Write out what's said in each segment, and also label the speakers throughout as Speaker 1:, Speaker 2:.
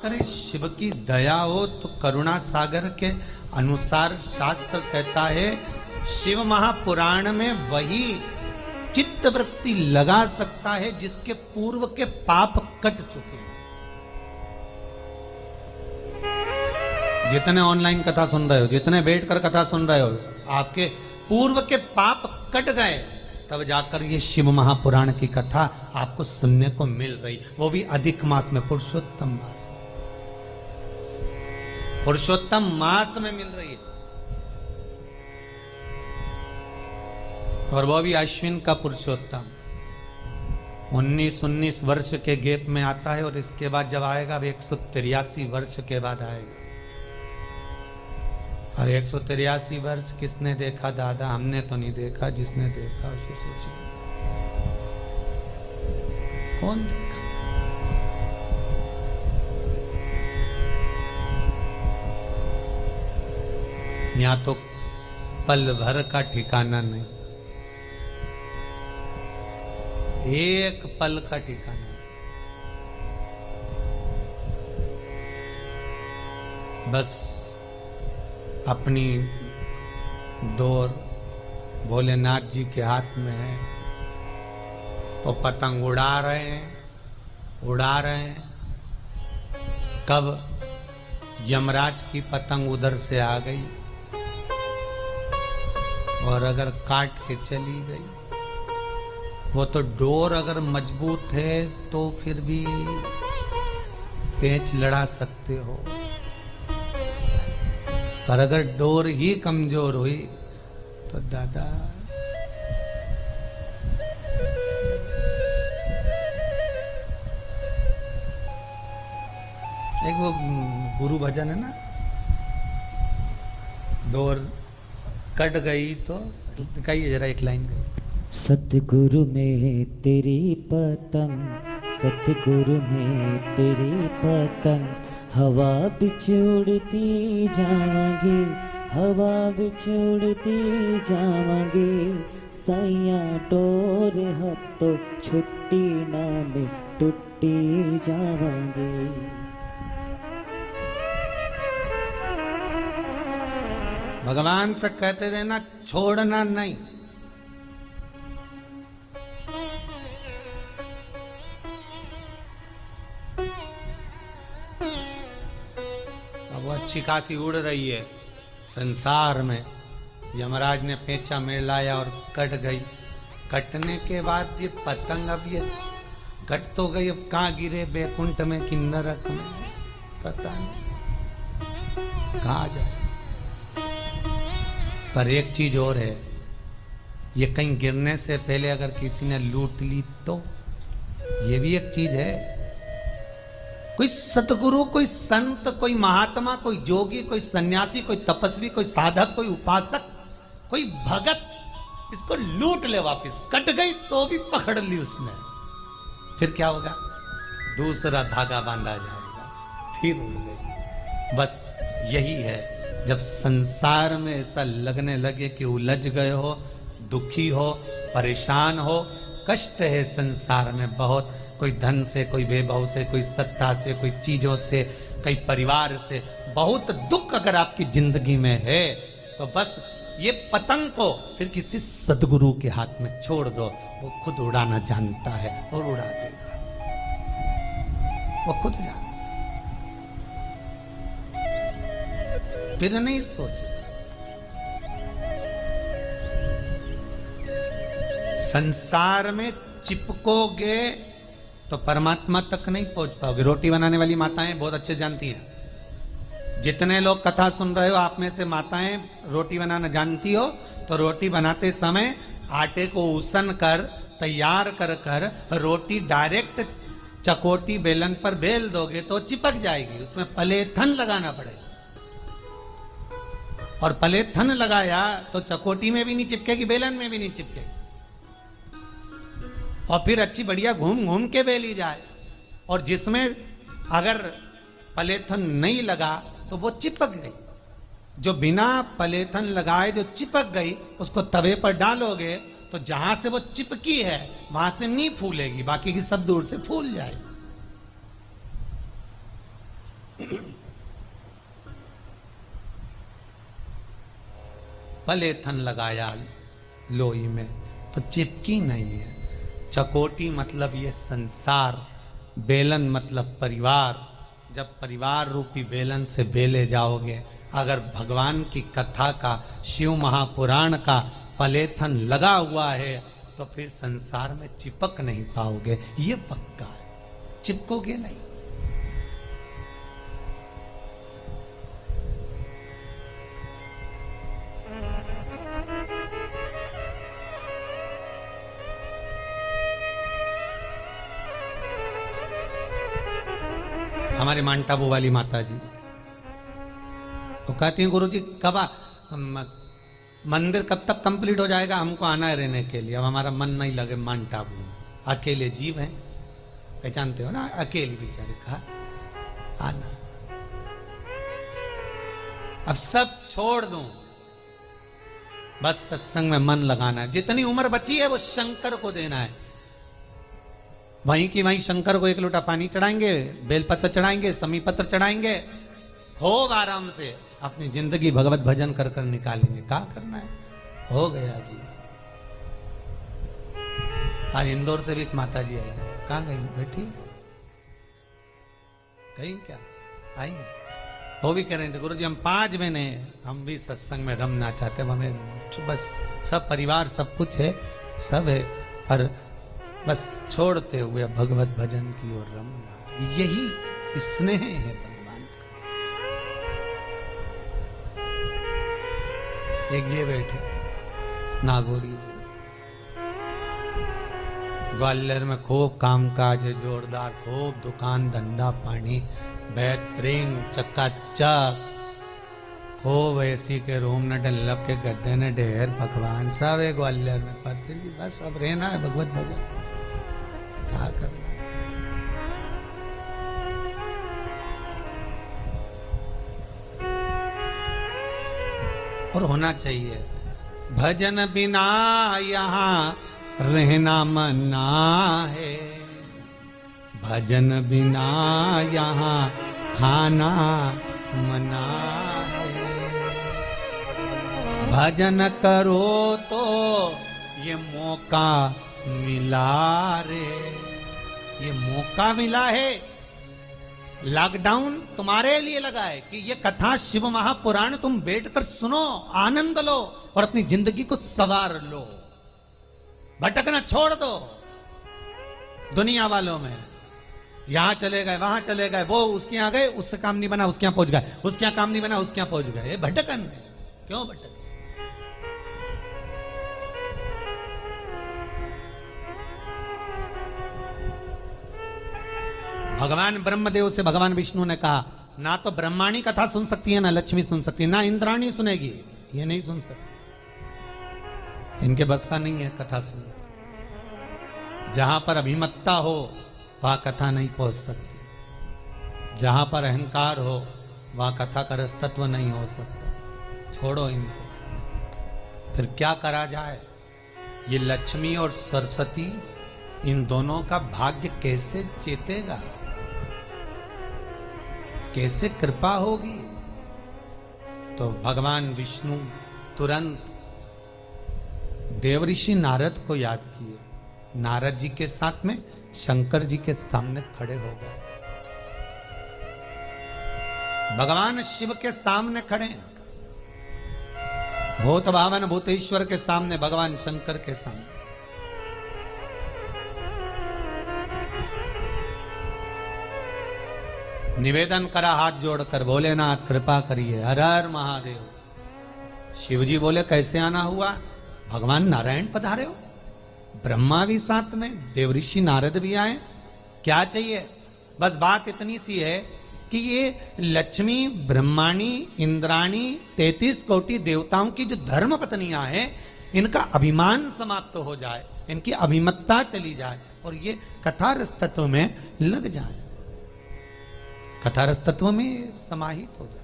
Speaker 1: अरे शिव की दया हो तो करुणा सागर के अनुसार शास्त्र कहता है, शिव महापुराण में वही चित्त वृत्ति लगा सकता है जिसके पूर्व के पाप कट चुके हैं। जितने ऑनलाइन कथा सुन रहे हो, जितने बैठकर कथा सुन रहे हो, आपके पूर्व के पाप कट गए, तब जाकर ये शिव महापुराण की कथा आपको सुनने को मिल रही, वो भी अधिक मास में, पुरुषोत्तम मास, पुरुषोत्तम मास में मिल रही है। और वो भी अश्विन का पुरुषोत्तम 19 वर्ष के गैप में आता है, और इसके बाद जब आएगा अब 183 वर्ष के बाद आएगा। और 183 वर्ष किसने देखा दादा? हमने तो नहीं देखा, जिसने देखा उसे सोचिए कौन देखा। यहां तो पल भर का ठिकाना नहीं, एक पल का ठिकाना। बस अपनी डोर भोलेनाथ जी के हाथ में है, तो पतंग उड़ा रहे हैं, उड़ा रहे हैं। कब यमराज की पतंग उधर से आ गई और अगर काट के चली गई, वो तो डोर अगर मजबूत है तो फिर भी पेंच लड़ा सकते हो, पर अगर डोर ही कमजोर हुई तो दादा एक वो गुरु भजन है ना, डोर कट गई तो कहिए जरा एक लाइन गई।
Speaker 2: सतगुरु में तेरी पतंग, सतगुरु में तेरी पतंग, हवा बिच उड़ती जावांगे, हवा बिच उड़ती जावांगे, सैया डोर हथों छुट्टी ना में टुट्टी जावांगे।
Speaker 1: भगवान से कहते देना छोड़ना नहीं। अब वो अच्छी खासी उड़ रही है संसार में, यमराज ने पेंचा में लाया और कट गई। कटने के बाद ये पतंग अब ये कट तो गई, अब कहाँ गिरे, बैकुंठ में कि नरक में, पता नहीं कहाँ जाए। पर एक चीज और है, ये कहीं गिरने से पहले अगर किसी ने लूट ली तो ये भी एक चीज है। कोई सतगुरु, कोई संत, कोई महात्मा, कोई जोगी, कोई सन्यासी, कोई तपस्वी, कोई साधक, कोई उपासक, कोई भगत इसको लूट ले वापिस, कट गई तो भी पकड़ ली उसने, फिर क्या होगा? दूसरा धागा बांधा जाएगा, फिर उड़ गई। बस यही है, जब संसार में ऐसा लगने लगे कि उलझ गए हो, दुखी हो, परेशान हो, कष्ट है संसार में बहुत, कोई धन से, कोई वैभव से, कोई सत्ता से, कोई चीजों से, कोई परिवार से, बहुत दुख अगर आपकी जिंदगी में है, तो बस ये पतंग को फिर किसी सदगुरु के हाथ में छोड़ दो, वो खुद उड़ाना जानता है और उड़ा देगा, वो खुद जानता, फिर नहीं सोच। संसार में चिपकोगे तो परमात्मा तक नहीं पहुंच पाओगे। रोटी बनाने वाली माताएं बहुत अच्छे जानती हैं। जितने लोग कथा सुन रहे हो, आप में से माताएं रोटी बनाना जानती हो, तो रोटी बनाते समय आटे को उसन कर तैयार कर कर रोटी डायरेक्ट चकोटी बेलन पर बेल दोगे तो चिपक जाएगी, उसमें पलेथन लगाना पड़ेगा, और पलेथन लगाया तो चकोटी में भी नहीं चिपकेगी, बेलन में भी नहीं चिपकेगी, और फिर अच्छी बढ़िया घूम घूम के बेली जाए। और जिसमें अगर पलेथन नहीं लगा तो वो चिपक गई, जो बिना पलेथन लगाए जो चिपक गई उसको तवे पर डालोगे तो जहां से वो चिपकी है वहां से नहीं फूलेगी, बाकी की सब दूर से फूल जाएगी। पलेथन लगाया लोई में तो चिपकी नहीं है। चकोटी मतलब ये संसार, बेलन मतलब परिवार। जब परिवार रूपी बेलन से बेले जाओगे, अगर भगवान की कथा का, शिव महापुराण का पलेथन लगा हुआ है तो फिर संसार में चिपक नहीं पाओगे, ये पक्का है, चिपकोगे नहीं। हमारे मांटाबू वाली माता जी तो कहती हैं, गुरुजी कब मंदिर कब तक कंप्लीट हो जाएगा, हमको आना है रहने के लिए, अब हमारा मन नहीं लगे मांटाबू में, अकेले जीव हैं, पहचानते हो ना, अकेले बेचारे, कहा आना, अब सब छोड़ दूं, बस सत्संग में मन लगाना है, जितनी उम्र बची है वो शंकर को देना है, वहीं की वहीं शंकर को एक लोटा पानी चढ़ाएंगे, बेलपत्र चढ़ाएंगे, समी पत्र चढ़ाएंगे, खूब आराम से अपनी जिंदगी भगवत भजन कर कर निकालेंगे। क्या करना है, हो गया जी। आज इंदौर से भी एक माता जी आई है, कहाँ गई बेटी, कहीं क्या आई है, वो भी कह रहे थे, गुरुजी हम 5 महीने हम भी सत्संग में रमना चाहते हैं, हमें बस सब परिवार सब कुछ है, सब है, पर बस छोड़ते हुए भगवत भजन की ओर रमना, यही स्नेह है भगवान का। एक ये बैठे नागौरी जी, ग्वालियर में खूब कामकाज है जोरदार, खूब दुकान धंधा पानी बेहतरीन चकाचक, खूब एसी के रूम ने डल्लब के गद्दे ने ढेर पकवान सब है ग्वालियर में, पर फिर भी बस अब रहना है भगवत भजन, क्या करना है। और होना चाहिए, भजन बिना यहाँ रहना मना है, भजन बिना यहाँ खाना मना है, भजन करो तो ये मौका मिला रे, ये मौका मिला है, लॉकडाउन तुम्हारे लिए लगा है कि ये कथा शिव महापुराण तुम बैठकर सुनो, आनंद लो और अपनी जिंदगी को संवार लो, भटकना छोड़ दो दुनिया वालों में, यहां चले गए वहां चले गए, वो उसके यहां गए उससे काम नहीं बना उसके यहां पहुंच गए, उसके यहां काम नहीं बना उसके यहां पहुंच गए, ये भटकन है, क्यों भटक। भगवान ब्रह्मदेव से भगवान विष्णु ने कहा, ना तो ब्रह्माणी कथा सुन सकती है, ना लक्ष्मी सुन सकती है, ना इंद्राणी सुनेगी, ये नहीं सुन सकती, इनके बस का नहीं है कथा सुनना, जहां पर अभिमत्ता हो वहां कथा नहीं पहुंच सकती, जहां पर अहंकार हो वहां कथा का रसतत्व नहीं हो सकता, छोड़ो इनको। फिर क्या करा जाए, ये लक्ष्मी और सरस्वती इन दोनों का भाग्य कैसे चेतेगा, कैसे कृपा होगी। तो भगवान विष्णु तुरंत देवऋषि नारद को याद किए, नारद जी के साथ में शंकर जी के सामने खड़े हो गए, भगवान शिव के सामने खड़े, भूत भावन भूतेश्वर के सामने, भगवान शंकर के सामने। निवेदन करा हाथ जोड़कर, भोलेनाथ कृपा करिए, हर हर महादेव। शिव जी बोले कैसे आना हुआ, भगवान नारायण पधारे हो, ब्रह्मा भी साथ में, देवऋषि नारद भी आए, क्या चाहिए। बस बात इतनी सी है कि ये लक्ष्मी ब्रह्माणी इंद्राणी 33 कोटि देवताओं की जो धर्म पत्नियां हैं, इनका अभिमान समाप्त हो जाए, इनकी अभिमत्ता चली जाए और ये कथा रस तत्व में लग जाए, कथा रस तत्व में समाहित हो जाए।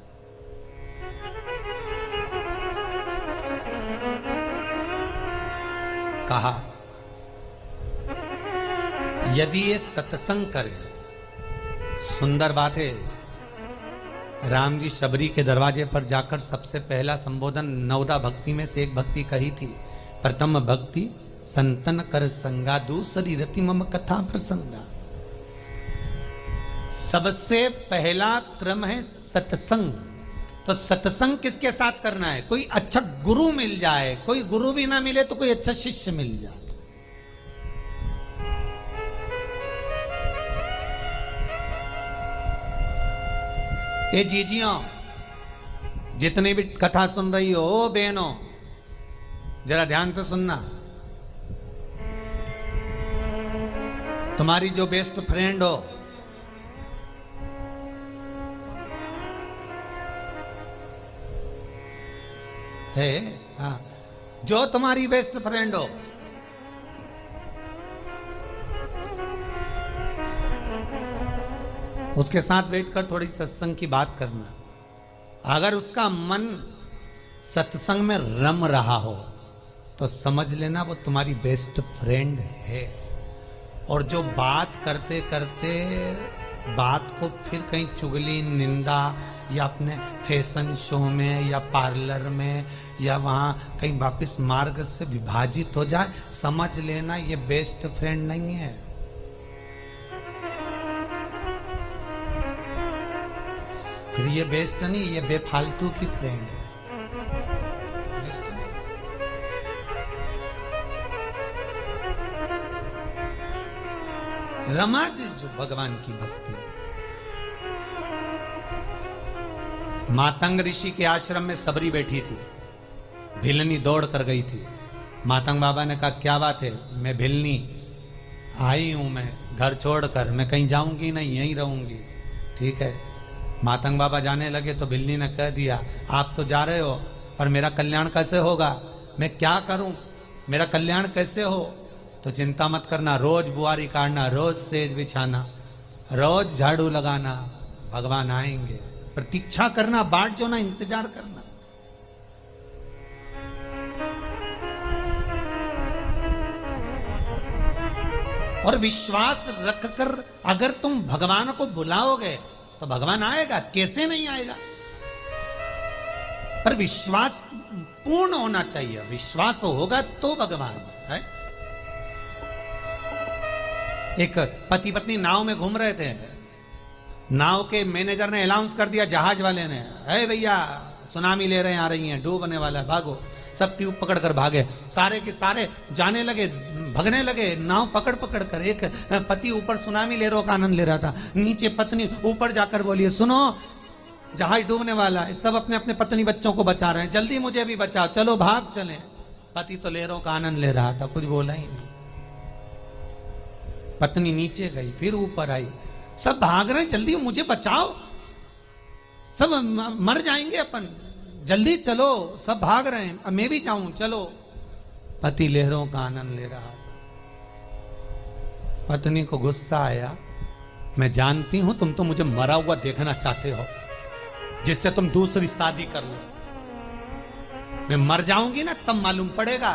Speaker 1: कहा यदि ये सत्संग करे, सुंदर बात है, राम जी शबरी के दरवाजे पर जाकर सबसे पहला संबोधन 9 भक्ति में से एक भक्ति कही थी। प्रथम भक्ति संतन कर संगा, दूसरी रति मम कथा प्रसंगा। सबसे पहला क्रम है सत्संग। तो सत्संग किसके साथ करना है? कोई अच्छा गुरु मिल जाए, कोई गुरु भी ना मिले तो कोई अच्छा शिष्य मिल जाए। ये जीजियों, जितनी भी कथा सुन रही हो, ओ बहनों, जरा ध्यान से सुनना। तुम्हारी जो बेस्ट फ्रेंड हो, है, हाँ, जो तुम्हारी बेस्ट फ्रेंड हो, उसके साथ बैठकर थोड़ी सत्संग की बात करना। अगर उसका मन सत्संग में रम रहा हो तो समझ लेना वो तुम्हारी बेस्ट फ्रेंड है। और जो बात करते करते बात को फिर कहीं चुगली, निंदा या अपने फैशन शो में या पार्लर में या वहाँ कहीं वापस मार्ग से विभाजित हो जाए, समझ लेना ये बेस्ट फ्रेंड नहीं है। फिर ये बेस्ट नहीं, ये बेफालतू की फ्रेंड है, बेस्ट नहीं। रमा जो भगवान की भक्ति। मातंग ऋषि के आश्रम में सबरी बैठी थी, भिलनी दौड़ कर गई थी। मातंग बाबा ने कहा क्या बात है? मैं भिलनी आई हूं, मैं घर छोड़कर, मैं कहीं जाऊंगी नहीं, यहीं रहूंगी। ठीक है। मातंग बाबा जाने लगे तो भिलनी ने कह दिया आप तो जा रहे हो पर मेरा कल्याण कैसे होगा? मैं क्या करूं, मेरा कल्याण कैसे हो? तो चिंता मत करना, रोज बुआरी काटना, रोज सेज बिछाना, रोज झाड़ू लगाना, भगवान आएंगे। प्रतीक्षा करना, बाट जो ना, इंतजार करना। और विश्वास रखकर अगर तुम भगवान को बुलाओगे तो भगवान आएगा, कैसे नहीं आएगा? पर विश्वास पूर्ण होना चाहिए। विश्वास होगा तो भगवान है। एक पति पत्नी नाव में घूम रहे थे, नाव के मैनेजर ने अनाउंस कर दिया, जहाज वाले ने, अरे भैया सुनामी ले रहे हैं, आ रही हैं, डूबने वाला है, भागो। सब ट्यूब पकड़ कर भागे, सारे के सारे जाने लगे, भगने लगे, नाव पकड़ पकड़ कर। एक पति ऊपर सुनामी लहरों का आनंद ले रहा था, नीचे पत्नी ऊपर जाकर बोली सुनो जहाज डूबने वाला है, सब अपने अपने पत्नी बच्चों को बचा रहे हैं, जल्दी मुझे भी बचाओ, चलो भाग चले। पति तो लहरों का आनंद ले रहा था, कुछ बोला ही नहीं। पत्नी नीचे गई, फिर ऊपर आई, सब भाग रहे हैं, जल्दी मुझे बचाओ, सब मर जाएंगे अपन, जल्दी चलो, सब भाग रहे हैं, अब मैं भी जाऊं, चलो। पति लहरों का आनंद ले रहा था। पत्नी को गुस्सा आया, मैं जानती हूं तुम तो मुझे मरा हुआ देखना चाहते हो, जिससे तुम दूसरी शादी कर लो। मैं मर जाऊंगी ना तब मालूम पड़ेगा।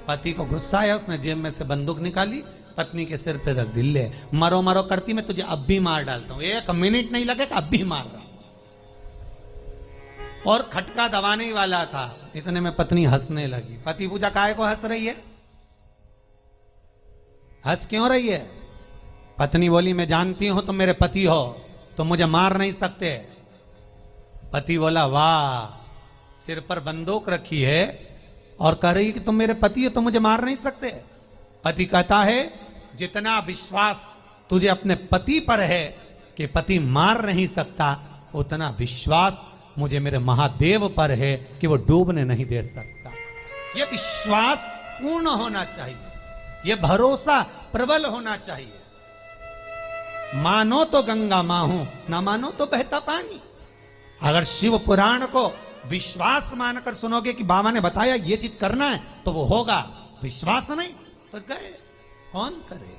Speaker 1: पति को गुस्सा आया, उसने जेब में से बंदूक निकाली, पत्नी के सिर पे रख दी, ले मरो मरो करती, मैं तुझे अब भी मार डालता हूं, 1 मिनट नहीं लगेगा, अब भी मार रहा। और खटका दबाने ही वाला था, इतने में पत्नी हंसने लगी। पति पूछा काहे को हंस रही है, हंस क्यों रही है? पत्नी बोली मैं जानती हूं तुम मेरे पति हो, तुम मुझे मार नहीं सकते। पति बोला वाह, सिर पर बंदूक रखी है और कह रही कि तुम मेरे पति हो, तुम मुझे मार नहीं सकते। पति कहता है जितना विश्वास तुझे अपने पति पर है कि पति मार नहीं सकता, उतना विश्वास मुझे मेरे महादेव पर है कि वो डूबने नहीं दे सकता। ये विश्वास पूर्ण होना चाहिए, ये भरोसा प्रबल होना चाहिए। मानो तो गंगा मां हूं, ना मानो तो बहता पानी। अगर शिव पुराण को विश्वास मानकर सुनोगे कि बाबा ने बताया ये चीज करना है तो वो होगा, विश्वास नहीं तो गए, कौन करे?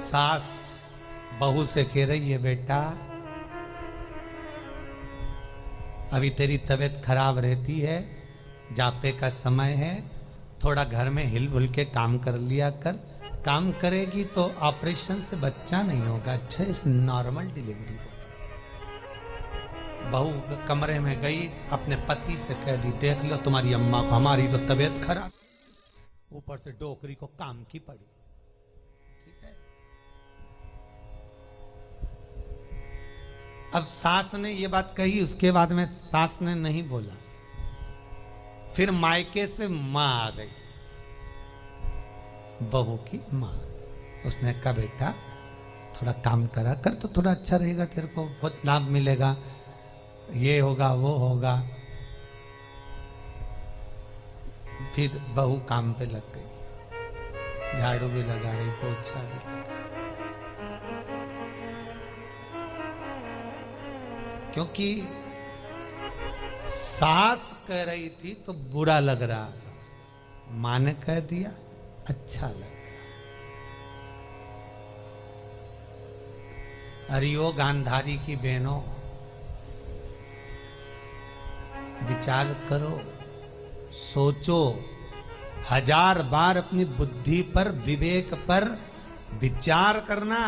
Speaker 1: सास बहू से कह रही है बेटा अभी तेरी तबीयत खराब रहती है, जापे का समय है, थोड़ा घर में हिल भुल के काम कर लिया कर। काम करेगी तो ऑपरेशन से बच्चा नहीं होगा, अच्छा इस नॉर्मल डिलीवरी हो। बहू कमरे में गई, अपने पति से कह दी, देख लो तुम्हारी अम्मा को, हमारी तो तबीयत खराब, ऊपर से डोकरी को काम की पड़ी। ठीक है। अब सास ने ये बात कही, उसके बाद में सास ने नहीं बोला। फिर मायके से मां आ गई, बहू की मां। उसने कहा बेटा थोड़ा काम करा कर तो थोड़ा अच्छा रहेगा, तेरे को बहुत लाभ मिलेगा, ये होगा वो होगा। फिर बहू काम पे लग गई, झाड़ू भी लगा रही, पोछा भी लगा रही, क्योंकि सास कह रही थी तो बुरा लग रहा था, मां ने कह दिया अच्छा लग रहा। अरे ओ गांधारी की बहनों, विचार करो, सोचो, 1000 बार अपनी बुद्धि पर, विवेक पर विचार करना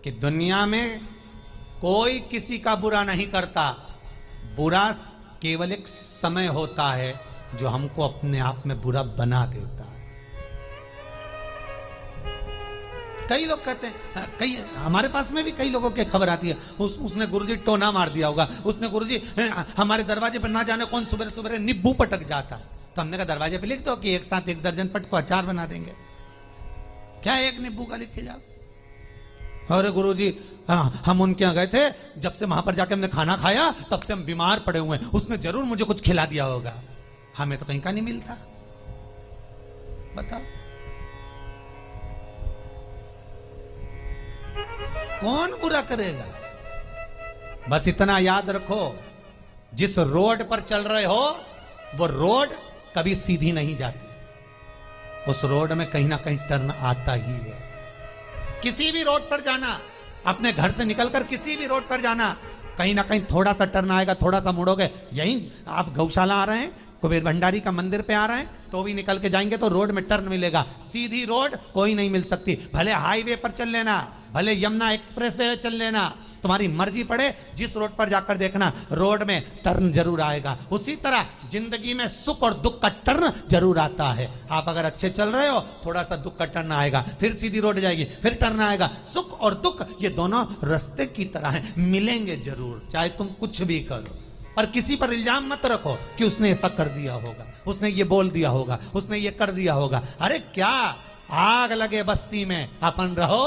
Speaker 1: कि दुनिया में कोई किसी का बुरा नहीं करता। बुरा केवल एक समय होता है जो हमको अपने आप में बुरा बना देता है। कई लोग कहते हैं, कई हमारे पास में भी कई लोगों की खबर आती है, उसने गुरुजी टोना मार दिया होगा, उसने गुरुजी हमारे दरवाजे पर ना जाने कौन सुबह सुबह नींबू पटक जाता है। तो हमने कहा दरवाजे पे लिख दो कि एक साथ 1 दर्जन पट को अचार बना देंगे, क्या एक नींबू का लिख के जाओ। अरे गुरुजी हम उनके यहाँ गए थे, जब से वहां पर जाके हमने खाना खाया तब से हम बीमार पड़े हुए हैं, उसने जरूर मुझे कुछ खिला दिया होगा, हमें तो कहीं का नहीं मिलता। बताओ कौन बुरा करेगा। बस इतना याद रखो, जिस रोड पर चल रहे हो वो रोड कभी सीधी नहीं जाती, उस रोड में कहीं ना कहीं टर्न आता ही है। किसी भी रोड पर जाना, अपने घर से निकलकर किसी भी रोड पर जाना, कहीं ना कहीं थोड़ा सा टर्न आएगा, थोड़ा सा मुड़ोगे। यहीं आप गौशाला आ रहे हैं, कुबेर भंडारी का मंदिर पे आ रहे हैं, तो भी निकल के जाएंगे तो रोड में टर्न मिलेगा। सीधी रोड कोई नहीं मिल सकती, भले हाईवे पर चल लेना, भले यमुना एक्सप्रेस वे चल लेना, तुम्हारी मर्जी पड़े, जिस रोड पर जाकर देखना रोड में टर्न जरूर आएगा। उसी तरह जिंदगी में सुख और दुख का टर्न जरूर आता है। आप अगर अच्छे चल रहे हो, थोड़ा सा दुख का टर्न आएगा, फिर सीधी रोड जाएगी, फिर टर्न आएगा। सुख और दुख ये दोनों रास्ते की तरह हैं, मिलेंगे जरूर, चाहे तुम कुछ भी करो। और किसी पर इल्जाम मत रखो कि उसने ऐसा कर दिया होगा, उसने ये बोल दिया होगा, उसने ये कर दिया होगा। अरे क्या आग लगे बस्ती में, अपन रहो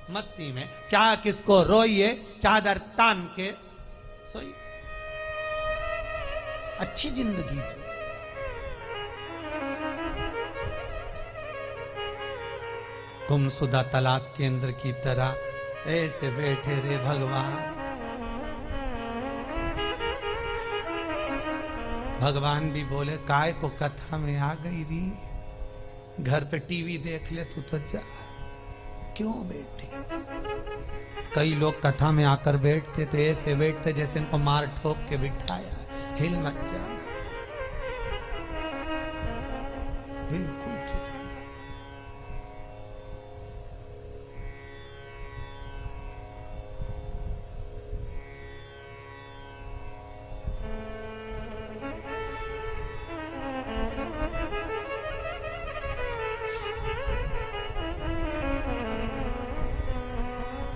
Speaker 1: मस्ती में, क्या किसको रोइए, चादर तान के सोइए, अच्छी जिंदगी जी। गुमशुदा तलाश केंद्र की तरह ऐसे बैठे रे भगवान। भगवान भी बोले काय को कथा में आ गई री, घर पे टीवी देख ले तू तो जा, क्यों बैठी। कई लोग कथा में आकर बैठते तो ऐसे बैठते जैसे इनको मार ठोक के बिठाया, हिल मत जाना, बिल्कुल।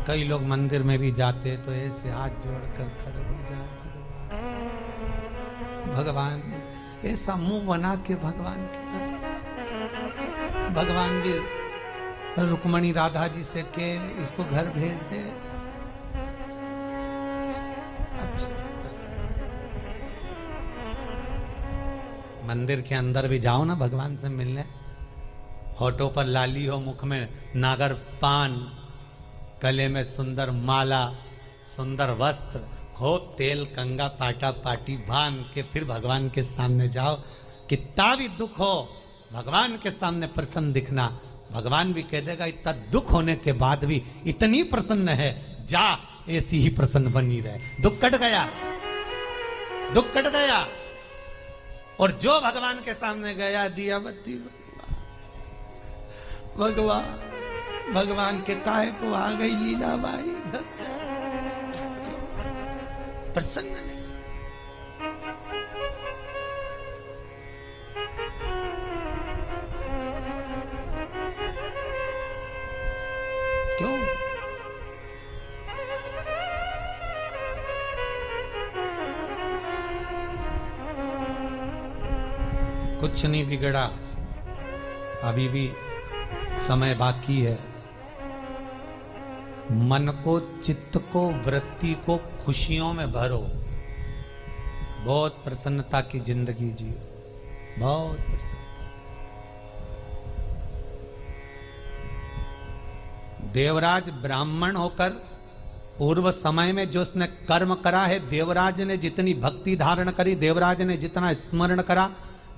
Speaker 1: कई लोग मंदिर में भी जाते तो ऐसे हाथ जोड़कर खड़े हो जाए, भगवान ऐसा मुंह बना के भगवान के भगवान भी रुक्मणी राधा जी से के इसको घर भेज दे, अच्छा। मंदिर के अंदर भी जाओ ना भगवान से मिलने, होठों पर लाली हो, मुख में नागर पान, गले में सुंदर माला, सुंदर वस्त्र, खूब तेल कंगा पाटा पाटी बांध के फिर भगवान के सामने जाओ। कितना भी दुख हो भगवान के सामने प्रसन्न दिखना, भगवान भी कह देगा इतना दुख होने के बाद भी इतनी प्रसन्न है, जा ऐसी ही प्रसन्न बनी रहे। दुख कट गया, दुख कट गया। और जो भगवान के सामने गया, दिया बत्ती, भगवान भगवान के काहे को आ गई लीलाबाई, प्रसन्न नहीं। क्यों? कुछ नहीं बिगड़ा, अभी भी समय बाकी है। मन को, चित्त को, वृत्ति को खुशियों में भरो। बहुत प्रसन्नता की जिंदगी जियो, बहुत प्रसन्नता। देवराज ब्राह्मण होकर पूर्व समय में जो उसने कर्म करा है, देवराज ने जितनी भक्ति धारण करी, देवराज ने जितना स्मरण करा,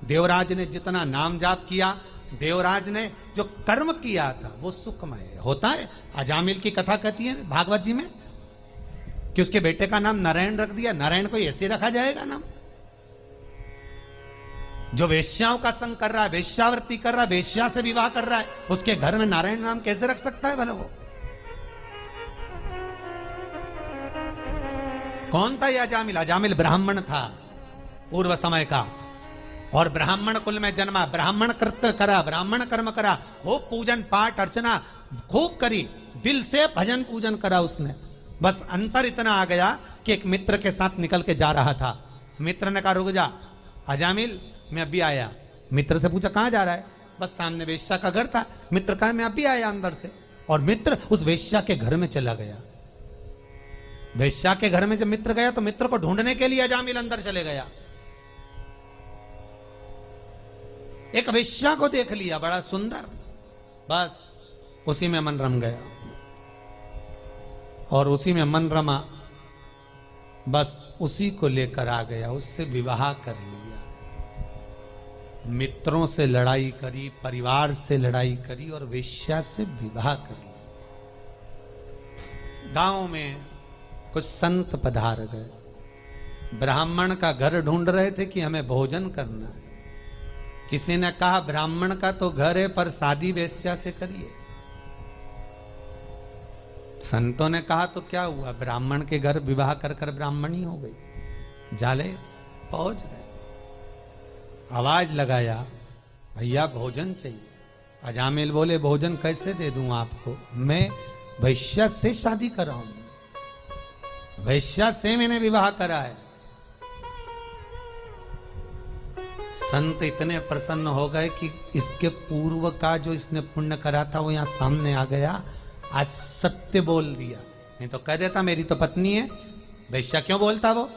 Speaker 1: देवराज ने जितना नाम जाप किया, देवराज ने जो कर्म किया था वो सुखमय होता है। अजामिल की कथा कहती है भागवत जी में कि उसके बेटे का नाम नारायण रख दिया। नारायण को ऐसे रखा जाएगा नाम? जो वेश्याओं का संग कर रहा है, वेश्यावृत्ति कर रहा है, वेश्या से विवाह कर रहा है, उसके घर में नारायण नाम कैसे रख सकता है भला? वो कौन था ये अजामिल? अजामिल ब्राह्मण था पूर्व समय का, और ब्राह्मण कुल में जन्मा, ब्राह्मण कृत्य करा, ब्राह्मण कर्म करा, खूब पूजन पाठ अर्चना खूब करी, दिल से भजन पूजन करा उसने। बस अंतर इतना आ गया कि एक मित्र के साथ निकल के जा रहा था। मित्र ने कहा रुक जा अजामिल, मैं अभी आया। मित्र से पूछा कहां जा रहा है? बस सामने वेश्या का घर था। मित्र कहा मैं अभी आया अंदर से। और मित्र उस वेश्या के घर में चला गया। वेश्या के घर में जब मित्र गया तो मित्र को ढूंढने के लिए अजामिल अंदर चले गया। एक वेश्या को देख लिया, बड़ा सुंदर, बस उसी में मन रम गया। और उसी में मन रमा, बस उसी को लेकर आ गया, उससे विवाह कर लिया। मित्रों से लड़ाई करी, परिवार से लड़ाई करी और वेश्या से विवाह कर लिया। गांव में कुछ संत पधार गए, ब्राह्मण का घर ढूंढ रहे थे कि हमें भोजन करना है। किसी ने कहा ब्राह्मण का तो घर है पर शादी वेश्या से करिए। संतों ने कहा तो क्या हुआ, ब्राह्मण के घर विवाह कर कर ब्राह्मणी हो गई। जाले पहुंच गए, आवाज लगाया भैया भोजन चाहिए। अजामिल बोले भोजन कैसे दे दूं आपको, मैं वैश्या से शादी कर रहा हूं, वैश्या से मैंने विवाह करा है। संत इतने प्रसन्न हो गए कि इसके पूर्व का जो इसने पुण्य करा था वो यहां सामने आ गया। आज सत्य बोल दिया, नहीं तो कह देता मेरी तो पत्नी है, वैश्या क्यों बोलता वो।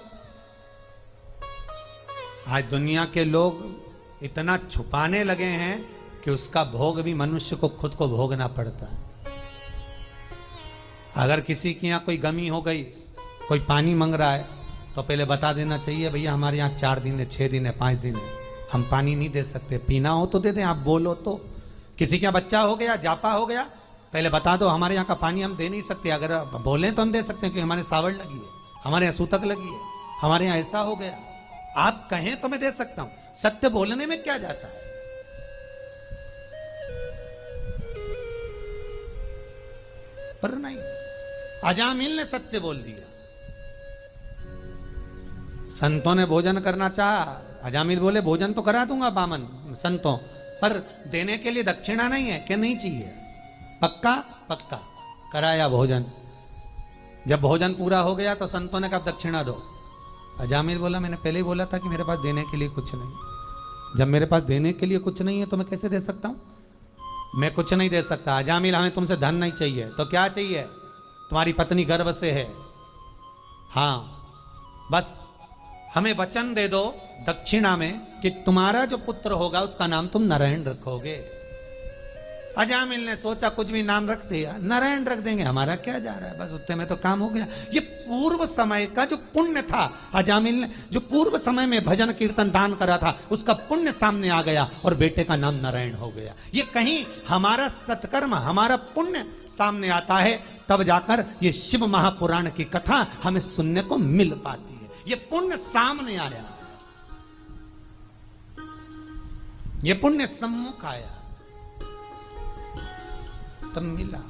Speaker 1: आज दुनिया के लोग इतना छुपाने लगे हैं कि उसका भोग भी मनुष्य को खुद को भोगना पड़ता है। अगर किसी के यहाँ कोई गमी हो गई, कोई पानी मांग रहा है तो पहले बता देना चाहिए भैया हमारे यहाँ 4 दिन है, 6 दिन है, 5 दिन है, हम पानी नहीं दे सकते, पीना हो तो दे दें, आप बोलो तो। किसी का बच्चा हो गया, जापा हो गया, पहले बता दो हमारे यहाँ का पानी हम दे नहीं सकते, अगर बोलें तो हम दे सकते हैं क्योंकि हमारे सावड़ लगी है, हमारे यहाँ सूतक लगी है, हमारे यहाँ ऐसा हो गया। आप कहें तो मैं दे सकता हूं, सत्य बोलने में क्या जाता है। पर नहीं, अजामिल ने सत्य बोल दिया। संतों ने भोजन करना चाहा, अजामिल बोले भोजन तो करा दूंगा बामन संतों, पर देने के लिए दक्षिणा नहीं है कि नहीं चाहिए। पक्का पक्का कराया भोजन। जब भोजन पूरा हो गया तो संतों ने कहा दक्षिणा दो। अजामिल बोला मैंने पहले ही बोला था कि मेरे पास देने के लिए कुछ नहीं। जब मेरे पास देने के लिए कुछ नहीं है तो मैं कैसे दे सकता हूं, मैं कुछ नहीं दे सकता। अजामिल हमें तुमसे धन नहीं चाहिए तो क्या चाहिए, तुम्हारी पत्नी गर्भ से है, हाँ बस हमें वचन दे दो दक्षिणा में कि तुम्हारा जो पुत्र होगा उसका नाम तुम नारायण रखोगे। अजामिल ने सोचा कुछ भी नाम रख दिया, नारायण रख देंगे, हमारा क्या जा रहा है, बस उतने में तो काम हो गया। ये पूर्व समय का जो पुण्य था, अजामिल ने जो पूर्व समय में भजन कीर्तन दान करा था उसका पुण्य सामने आ गया और बेटे का नाम नारायण हो गया। ये कहीं हमारा सत्कर्म, हमारा पुण्य सामने आता है तब जाकर ये शिव महापुराण की कथा हमें सुनने को मिल पाती है। ये पुण्य सामने आया, ये पुण्य सम्मुख आया, तब मिला।